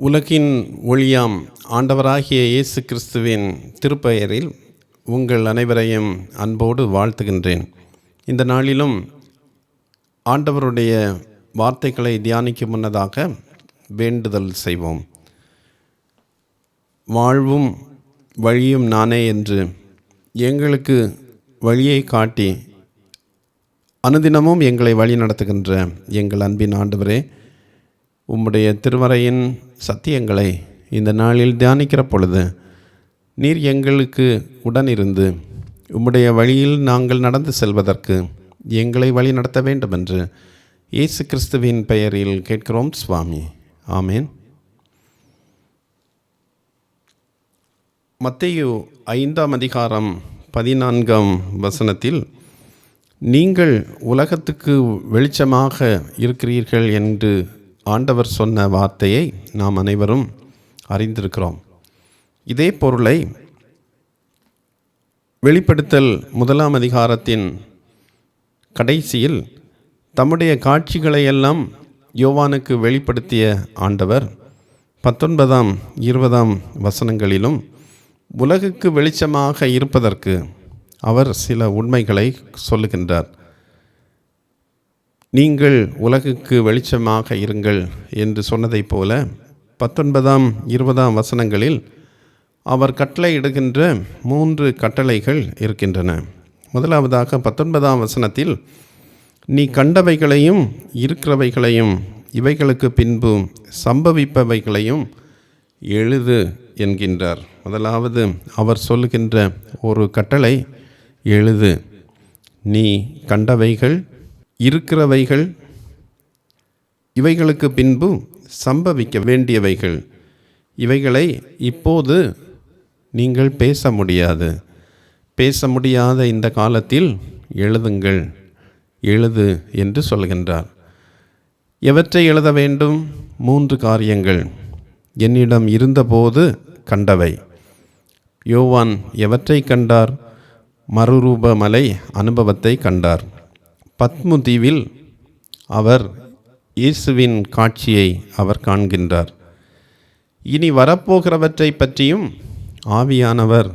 உலகின் ஒளியாம் ஆண்டவராகிய இயேசு கிறிஸ்துவின் திருப்பெயரில் உங்கள் அனைவரையும் அன்போடு வாழ்த்துகின்றேன். இந்த நாளிலும் ஆண்டவருடைய வார்த்தைகளை தியானிக்கும் முன்னதாக வேண்டுதல் செய்வோம். வாழ்வும் வழியும் நானே என்று எங்களுக்கு வழியை காட்டி அனுதினமும் எங்களை வழி நடத்துகின்ற எங்கள் அன்பின் ஆண்டவரே, உம்முடைய திருமறையின் சத்தியங்களை இந்த நாளில் தியானிக்கிற பொழுது நீர் எங்களுக்கு உடனிருந்து உம்முடைய வழியில் நாங்கள் நடந்து செல்வதற்கு எங்களை வழி நடத்த வேண்டும் என்று இயேசு கிறிஸ்துவின் பெயரில் கேட்கிறோம் சுவாமி. ஆமேன். மத்தேயு 5:14 நீங்கள் உலகத்துக்கு வெளிச்சமாக இருக்கிறீர்கள் என்று ஆண்டவர் சொன்ன வார்த்தையை நாம் அனைவரும் அறிந்திருக்கிறோம். இதே பொருளை வெளிப்படுத்தல் 1 கடைசியில் தம்முடைய காட்சிகளை எல்லாம் யோவானுக்கு வெளிப்படுத்திய ஆண்டவர் 19, 20 உலகுக்கு வெளிச்சமாக இருப்பதற்கு அவர் சில உண்மைகளை சொல்லுகின்றார். நீங்கள் உலகுக்கு வெளிச்சமாக இருங்கள் என்று சொன்னதைப் போல 19, 20 அவர் கட்டளையிடுகின்ற 3 கட்டளைகள் இருக்கின்றன. முதலாவதாக 19 நீ கண்டவைகளையும் இருக்கிறவைகளையும் இவைகளுக்கு பின்பு சம்பவிப்பவைகளையும் எழுது என்கின்றார். முதலாவது அவர் சொல்லுகின்ற ஒரு கட்டளை எழுது. நீ கண்டவைகள், இருக்கிறவைகள், இவைகளுக்கு பின்பு சம்பவிக்க வேண்டியவைகள், இவைகளை இப்போது நீங்கள் பேச முடியாத இந்த காலத்தில் எழுதுங்கள், எழுது என்று சொல்கின்றார். எவற்றை எழுத வேண்டும்? 3 காரியங்கள். என்னிடம் இருந்தபோது கண்டவை. யோவான் எவற்றை கண்டார்? மறுரூப மலை அனுபவத்தை கண்டார். பத்மு தீவில் அவர் இயேசுவின் காட்சியை அவர் காண்கின்றார். இனி வரப்போகிறவற்றை பற்றியும் ஆவியானவர்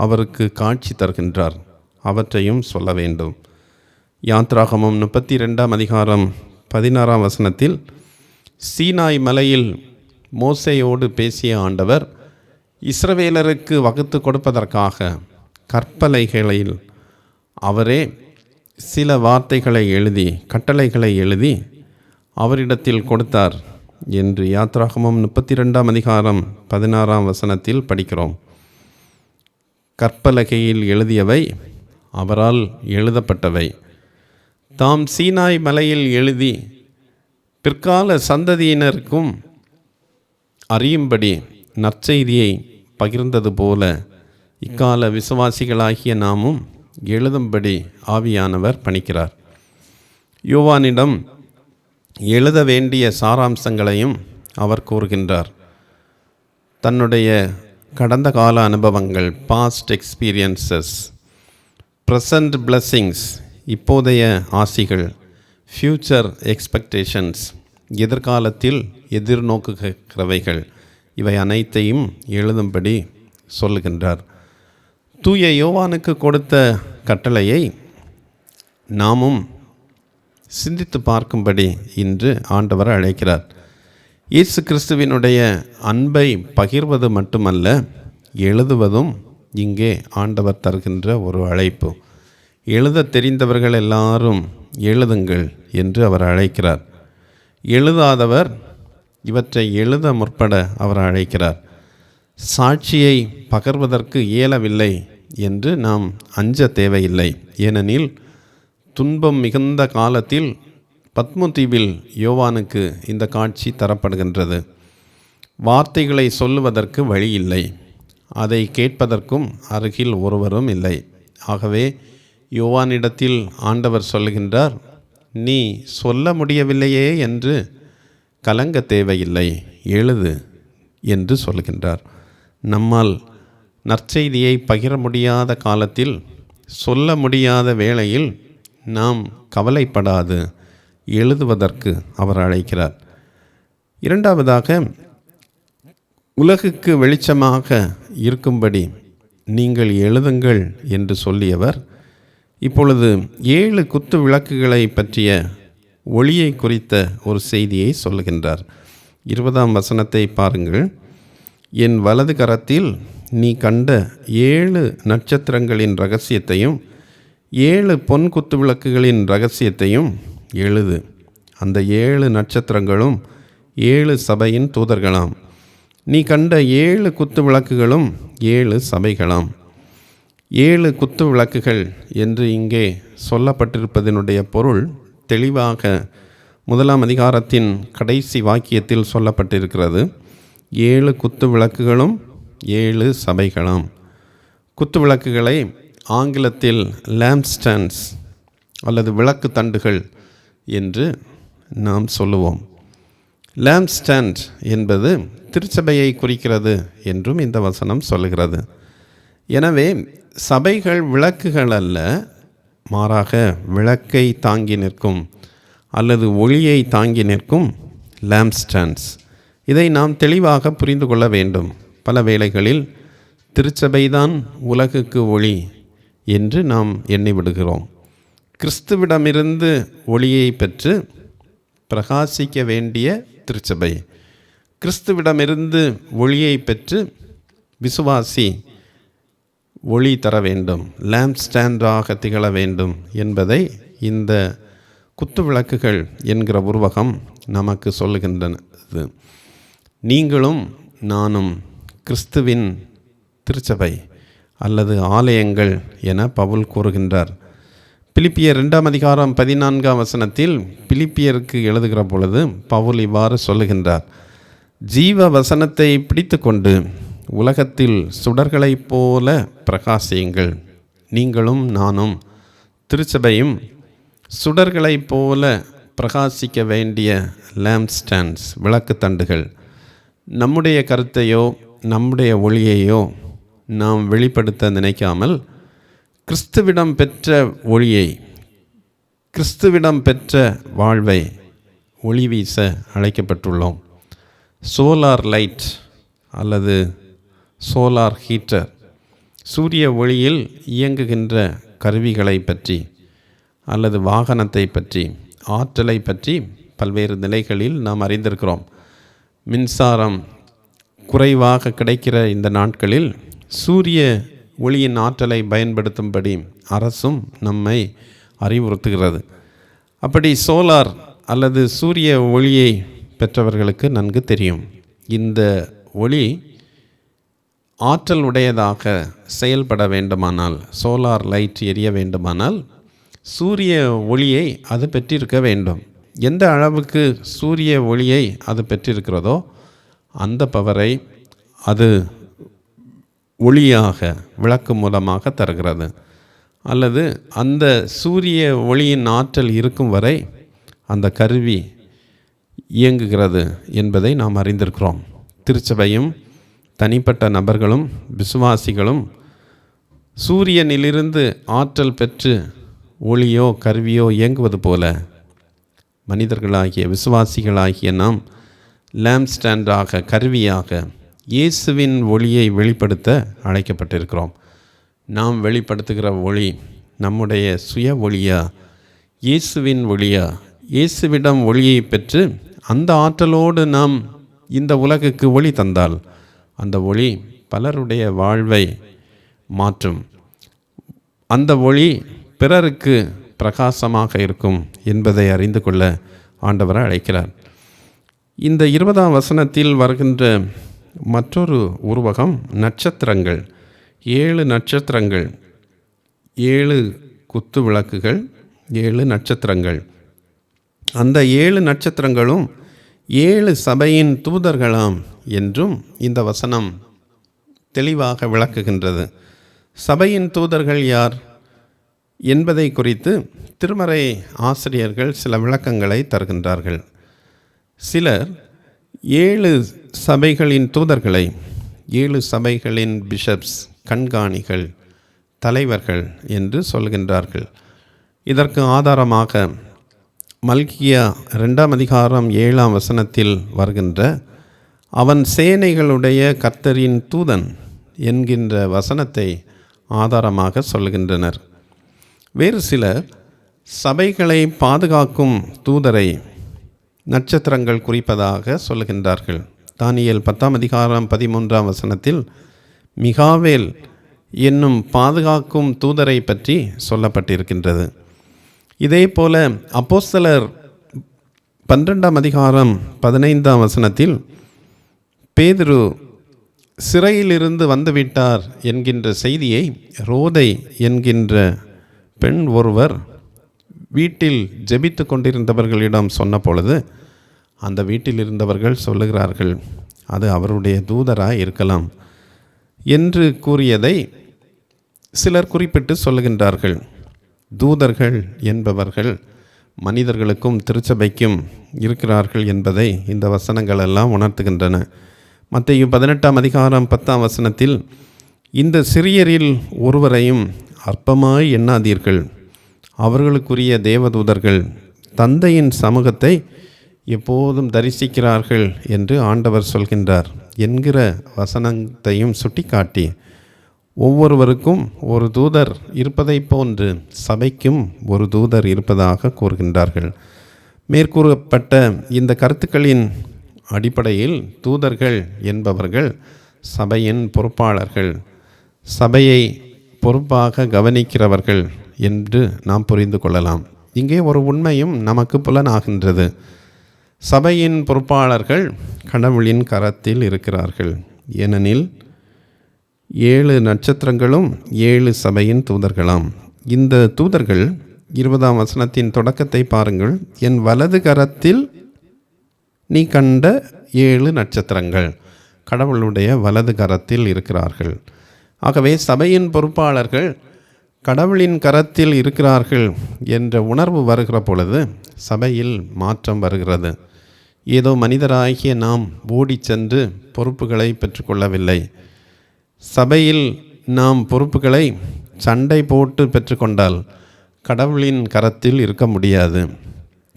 அவருக்கு காட்சி தருகின்றார். அவற்றையும் சொல்ல வேண்டும். யாத்ராகமம் 32:16 சீனாய் மலையில் மோசேயோடு பேசிய ஆண்டவர் இஸ்ரவேலருக்கு வகுத்து கொடுப்பதற்காக கற்பலகைகளில் அவரே சில வார்த்தைகளை எழுதி, கட்டளைகளை எழுதி அவரிடத்தில் கொடுத்தார் என்று யாத்ராகமம் 32:16 படிக்கிறோம். கற்பலகையில் எழுதியவை அவரால் எழுதப்பட்டவை. தாம் சீனாய் மலையில் எழுதி பிற்கால சந்ததியினருக்கும் அறியும்படி நற்செய்தியை பகிர்ந்தது போல இக்கால விசுவாசிகளாகிய நாமும் எழுதும்படி ஆவியானவர் பணிக்கிறார். யோவானிடம் எழுத வேண்டிய சாராம்சங்களையும் அவர் கூறுகின்றார். தன்னுடைய கடந்த கால அனுபவங்கள், பாஸ்ட் எக்ஸ்பீரியன்சஸ், ப்ரெசன்ட் பிளெஸ்ஸிங்ஸ், இப்போதைய ஆசிகள், ஃப்யூச்சர் எக்ஸ்பெக்டேஷன்ஸ், எதிர்காலத்தில் எதிர்நோக்குகிறவைகள், இவை அனைத்தையும் எழுதும்படி சொல்லுகின்றார். தூய யோவானுக்கு கொடுத்த கட்டளையை நாமும் சிந்தித்து பார்க்கும்படி இன்று ஆண்டவர் அழைக்கிறார். இயேசு கிறிஸ்துவினுடைய அன்பை பகிர்வது மட்டுமல்ல, எழுதுவதும் இங்கே ஆண்டவர் தருகின்ற ஒரு அழைப்பு. எழுத தெரிந்தவர்கள் எல்லாரும் எழுதுங்கள் என்று அவர் அழைக்கிறார். எழுதாதவர் இவற்றை எழுத முற்பட அவர் அழைக்கிறார். சாட்சியை பகர்வதற்கு இயலவில்லை என்று நாம் அஞ்ச தேவையில்லை. ஏனெனில் துன்பம் மிகுந்த காலத்தில் பத்மு தீவில் யோவானுக்கு இந்த காட்சி தரப்படுகின்றது. வார்த்தைகளை சொல்லுவதற்கு வழி இல்லை, அதை கேட்பதற்கும் அருகில் ஒருவரும் இல்லை. ஆகவே யோவானிடத்தில் ஆண்டவர் சொல்லுகின்றார், நீ சொல்ல முடியவில்லையே என்று கலங்க தேவையில்லை, எழுது என்று சொல்கின்றார். நம்மால் நற்செய்தியை பகிர முடியாத காலத்தில், சொல்ல முடியாத வேளையில் நாம் கவலைப்படாது எழுதுவதற்கு அவர் அழைக்கிறார். இரண்டாவதாக, உலகுக்கு வெளிச்சமாக இருக்கும்படி நீங்கள் எழுதுங்கள் என்று சொல்லியவர் இப்பொழுது 7 குத்து விளக்குகளை பற்றிய ஒளியை குறித்த ஒரு செய்தியை சொல்லுகின்றார். 20ஆம் வசனத்தை பாருங்கள். என் வலது கரத்தில் நீ கண்ட 7 நட்சத்திரங்களின் இரகசியத்தையும் 7 பொன் குத்து விளக்குகளின் இரகசியத்தையும் எழுது. அந்த 7 நட்சத்திரங்களும் 7 சபையின் தூதர்களாம். நீ கண்ட 7 குத்து விளக்குகளும் 7 சபைகளாம். 7 குத்து விளக்குகள் என்று இங்கே சொல்லப்பட்டிருப்பதனுடைய பொருள் தெளிவாக 1ஆம் அதிகாரத்தின் கடைசி வாக்கியத்தில் சொல்லப்பட்டிருக்கிறது. 7 குத்து விளக்குகளும் 7 சபைகளாம். குத்து விளக்குகளை ஆங்கிலத்தில் லேம்ப் ஸ்டாண்ட்ஸ் அல்லது விளக்கு தண்டுகள் என்று நாம் சொல்லுவோம். லேம்ப் ஸ்டாண்ட் என்பது திருச்சபையை குறிக்கிறது என்றும் இந்த வசனம் சொல்லுகிறது. எனவே சபைகள் விளக்குகள் அல்ல, மாறாக விளக்கை தாங்கி நிற்கும் அல்லது ஒளியை தாங்கி நிற்கும் லேம்ப் ஸ்டாண்ட்ஸ். இதை நாம் தெளிவாக புரிந்து கொள்ள வேண்டும். பல வேளைகளில் திருச்சபைதான் உலகுக்கு ஒளி என்று நாம் எண்ணிவிடுகிறோம். கிறிஸ்துவிடமிருந்து ஒளியை பெற்று பிரகாசிக்க வேண்டிய திருச்சபை, கிறிஸ்துவிடமிருந்து ஒளியை பெற்று விசுவாசி ஒளி தர வேண்டும், லேம்ப் ஸ்டாண்டாக திகழ வேண்டும் என்பதை இந்த குத்து விளக்குகள் என்கிற உருவகம் நமக்கு சொல்லுகின்றது. நீங்களும் நானும் கிறிஸ்துவின் திருச்சபை அல்லது ஆலயங்கள் என பவுல் கூறுகின்றார். பிலிப்பியர் 2ஆம் அதிகாரம் 14ஆம் வசனத்தில் பிலிப்பியருக்கு எழுதுகிற பொழுது பவுல் இவ்வாறு சொல்லுகின்றார். ஜீவ வசனத்தை பிடித்து கொண்டு உலகத்தில் சுடர்களைப் போல பிரகாசியுங்கள். நீங்களும் நானும் திருச்சபையும் சுடர்களைப் போல பிரகாசிக்க வேண்டிய லேம்ப் ஸ்டாண்ட்ஸ், விளக்கு தண்டுகள். நம்முடைய கருத்தையோ நம்முடைய ஒளியையோ நாம் வெளிப்படுத்த நினைக்காமல் கிறிஸ்துவிடம் பெற்ற ஒளியை, கிறிஸ்துவிடம் பெற்ற வாழ்வை ஒளி வீச அழைக்கப்பட்டுள்ளோம். சோலார் லைட் அல்லது சோலார் ஹீட்டர், சூரிய ஒளியில் இயங்குகின்ற கருவிகளை பற்றி அல்லது வாகனத்தை பற்றி, ஆற்றலை பற்றி பல்வேறு நிலைகளில் நாம் அறிந்திருக்கிறோம். மின்சாரம் குறைவாக கிடைக்கிற இந்த நாட்களில் சூரிய ஒளியின் ஆற்றலை பயன்படுத்தும்படி அரசும் நம்மை அறிவுறுத்துகிறது. அப்படி சோலார் அல்லது சூரிய ஒளியை பெற்றவர்களுக்கு நன்கு தெரியும். இந்த ஒளி ஆற்றல் உடையதாக செயல்பட வேண்டுமானால், சோலார் லைட் எரிய வேண்டுமானால் சூரிய ஒளியை அது பெற்றிருக்க வேண்டும். எந்த அளவுக்கு சூரிய ஒளியை அது பெற்றிருக்கிறதோ அந்த பவரை அது ஒளியாக விளக்கு மூலமாக தருகிறது. அல்லது அந்த சூரிய ஒளியின் ஆற்றல் இருக்கும் வரை அந்த கருவி இயங்குகிறது என்பதை நாம் அறிந்திருக்கிறோம். திருச்சபையும் தனிப்பட்ட நபர்களும் விசுவாசிகளும் சூரியனிலிருந்து ஆற்றல் பெற்று ஒளியோ கருவியோ இயங்குவது போல மனிதர்களாகிய விசுவாசிகளாகிய நாம் லேம்ப் ஸ்டாண்டாக, கருவியாக இயேசுவின் ஒளியை வெளிப்படுத்த அழைக்கப்பட்டிருக்கிறோம். நாம் வெளிப்படுத்துகிற ஒளி நம்முடைய சுய ஒளியா, இயேசுவின் ஒளியா? இயேசுவிடம் ஒளியை பெற்று அந்த ஆற்றலோடு நாம் இந்த உலகுக்கு ஒளி தந்தால் அந்த ஒளி பலருடைய வாழ்வை மாற்றும். அந்த ஒளி பிறருக்கு பிரகாசமாக இருக்கும் என்பதை அறிந்து கொள்ள ஆண்டவர் அழைக்கிறார். இந்த 20ஆம் வசனத்தில் வருகின்ற மற்றொரு உருவகம் நட்சத்திரங்கள். 7 நட்சத்திரங்கள், 7 குத்து விளக்குகள், 7 நட்சத்திரங்கள். அந்த 7 நட்சத்திரங்களும் 7 சபையின் தூதர்களாம் என்றும் இந்த வசனம் தெளிவாக விளக்குகின்றது. சபையின் தூதர்கள் யார் என்பதை குறித்து திருமறை ஆசிரியர்கள் சில விளக்கங்களை தருகின்றார்கள். சிலர் 7 சபைகளின் தூதர்களை, 7 சபைகளின் பிஷப்ஸ், கண்காணிகள், தலைவர்கள் என்று சொல்கின்றார்கள். இதற்கு ஆதாரமாக மல்கியா 2ஆம் அதிகாரம் 7ஆம் வசனத்தில் வருகின்ற அவன் சேனைகளுடைய கர்த்தரின் தூதன் என்கின்ற வசனத்தை ஆதாரமாக சொல்கின்றனர். வேறு சிலர் சபைகளை பாதுகாக்கும் தூதரை நட்சத்திரங்கள் குறிப்பதாக சொல்லுகின்றார்கள். தானியேல் 10:13 மிகாவேல் என்னும் பாதுகாக்கும் தூதரை பற்றி சொல்லப்பட்டிருக்கின்றது. இதே போல அப்போஸ்தலர் 12:15 பேதுரு சிறையிலிருந்து வந்துவிட்டார் என்கின்ற செய்தியை ரோதை என்கின்ற பெண் ஒருவர் வீட்டில் ஜெபித்து கொண்டிருந்தவர்களிடம் சொன்ன பொழுது அந்த வீட்டில் இருந்தவர்கள் சொல்லுகிறார்கள், அது அவருடைய தூதராக இருக்கலாம் என்று கூறியதை சிலர் குறிப்பிட்டு சொல்லுகின்றார்கள். தூதர்கள் என்பவர்கள் மனிதர்களுக்கும் திருச்சபைக்கும் இருக்கிறார்கள் என்பதை இந்த வசனங்கள் எல்லாம் உணர்த்துகின்றன. மத்தேயு 18:10 இந்த சிறியரில் ஒருவரையும் அற்பமாய் எண்ணாதீர்கள், அவர்களுக்குரிய தேவதூதர்கள் தந்தையின் சமூகத்தை எப்போதும் தரிசிக்கிறார்கள் என்று ஆண்டவர் சொல்கின்றார் என்கிற வசனத்தையும் சுட்டிக்காட்டி ஒவ்வொருவருக்கும் ஒரு தூதர் இருப்பதை போன்று சபைக்கும் ஒரு தூதர் இருப்பதாக கூறுகின்றார்கள். மேற்கூறப்பட்ட இந்த கருத்துக்களின் அடிப்படையில் தூதர்கள் என்பவர்கள் சபையின் பொறுப்பாளர்கள், சபையை பொறுப்பாக கவனிக்கிறவர்கள் என்று நாம் புரிந்து கொள்ளலாம். இங்கே ஒரு உண்மையும் நமக்கு புலனாகின்றது. சபையின் பொறுப்பாளர்கள் கடவுளின் கரத்தில் இருக்கிறார்கள். ஏனெனில் 7 நட்சத்திரங்களும் 7 சபையின் தூதர்களாம். இந்த தூதர்கள் 20 தொடக்கத்தை பாருங்கள். என் வலது கரத்தில் நீ கண்ட 7 நட்சத்திரங்கள் கடவுளுடைய வலது கரத்தில் இருக்கிறார்கள். ஆகவே சபையின் பொறுப்பாளர்கள் கடவுளின் கரத்தில் இருக்கிறார்கள் என்ற உணர்வு வருகிற பொழுது சபையில் மாற்றம் வருகிறது. ஏதோ மனிதராகிய நாம் ஓடி சென்று பொறுப்புகளை பெற்றுக்கொள்ளவில்லை. சபையில் நாம் பொறுப்புகளை சண்டை போட்டு பெற்றுக்கொண்டால் கடவுளின் கரத்தில் இருக்க முடியாது.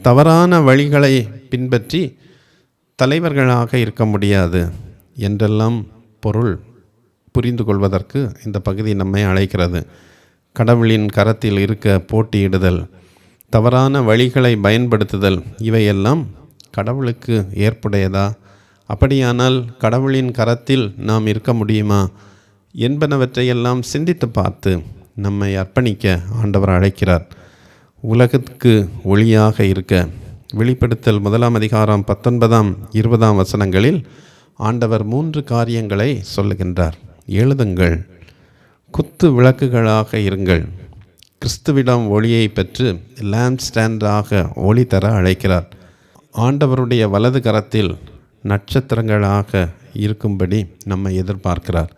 தவறான வழிகளை பின்பற்றி தலைவர்களாக இருக்க முடியாது என்றெல்லாம் பொருள் புரிந்து கொள்வதற்கு இந்த பகுதி நம்மை அழைக்கிறது. கடவுளின் கரத்தில் இருக்க போட்டியிடுதல், தவறான வழிகளை பயன்படுத்துதல், இவையெல்லாம் கடவுளுக்கு ஏற்புடையதா? அப்படியானால் கடவுளின் கரத்தில் நாம் இருக்க முடியுமா என்பனவற்றையெல்லாம் சிந்தித்து பார்த்து நம்மை அர்ப்பணிக்க ஆண்டவர் அழைக்கிறார். உலகத்துக்கு ஒளியாக இருக்க வெளிப்படுத்தல் 19:19-20 ஆண்டவர் 3 காரியங்களை சொல்லுகின்றார். எழுதுங்கள், குத்து விளக்குகளாக இருங்கள், கிறிஸ்துவிடம் ஒளியை பெற்று லேம்ப் ஸ்டாண்டாக ஒளி தர அழைக்கிறார். ஆண்டவருடைய வலது கரத்தில் நட்சத்திரங்களாக இருக்கும்படி நம்மை எதிர்பார்க்கிறார்.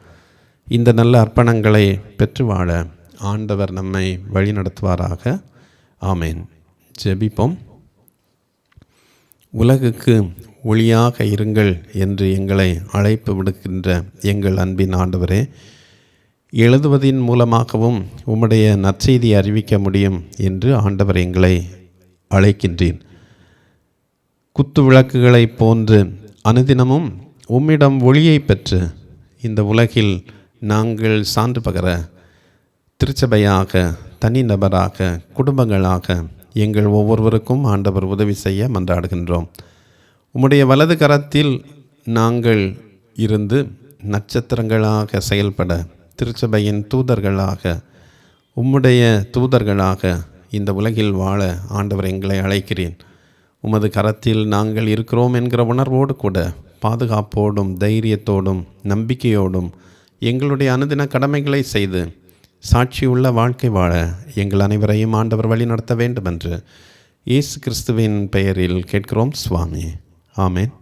இந்த நல்ல அர்ப்பணங்களை பெற்று வாழ ஆண்டவர் நம்மை வழிநடத்துவாராக. ஆமேன். ஜெபிப்போம். உலகுக்கு ஒளியாக இருங்கள் என்று எங்களை அழைப்பு விடுக்கின்ற எங்கள் அன்பின் ஆண்டவரே, எழுதுவதின் மூலமாகவும் உம்முடைய நற்செய்தி அறிவிக்க முடியும் என்று ஆண்டவர் எங்களை அழைக்கின்றேன். குத்து விளக்குகளைப் போன்று அனுதினமும் உம்மிடம் ஒளியை பெற்று இந்த உலகில் நாங்கள் சான்று பகர திருச்சபையாக, தனிநபராக, குடும்பங்களாக எங்கள் ஒவ்வொருவருக்கும் ஆண்டவர் உதவி செய்ய மன்றாடுகின்றோம். உம்முடைய வலது கரத்தில் நாங்கள் இருந்து நட்சத்திரங்களாக செயல்பட, திருச்சபையின் தூதர்களாக, உம்முடைய தூதர்களாக இந்த உலகில் வாழ ஆண்டவர் எங்களை அழைக்கிறேன். உமது கரத்தில் நாங்கள் இருக்கிறோம் என்கிற உணர்வோடு கூட பாதுகாப்போடும் தைரியத்தோடும் நம்பிக்கையோடும் எங்களுடைய அனுதின கடமைகளை செய்து சாட்சியுள்ள வாழ்க்கை வாழ எங்கள் அனைவரையும் ஆண்டவர் வழி நடத்த வேண்டும் என்று இயேசு கிறிஸ்துவின் பெயரில் கேட்கிறோம் சுவாமி. ஆமேன்.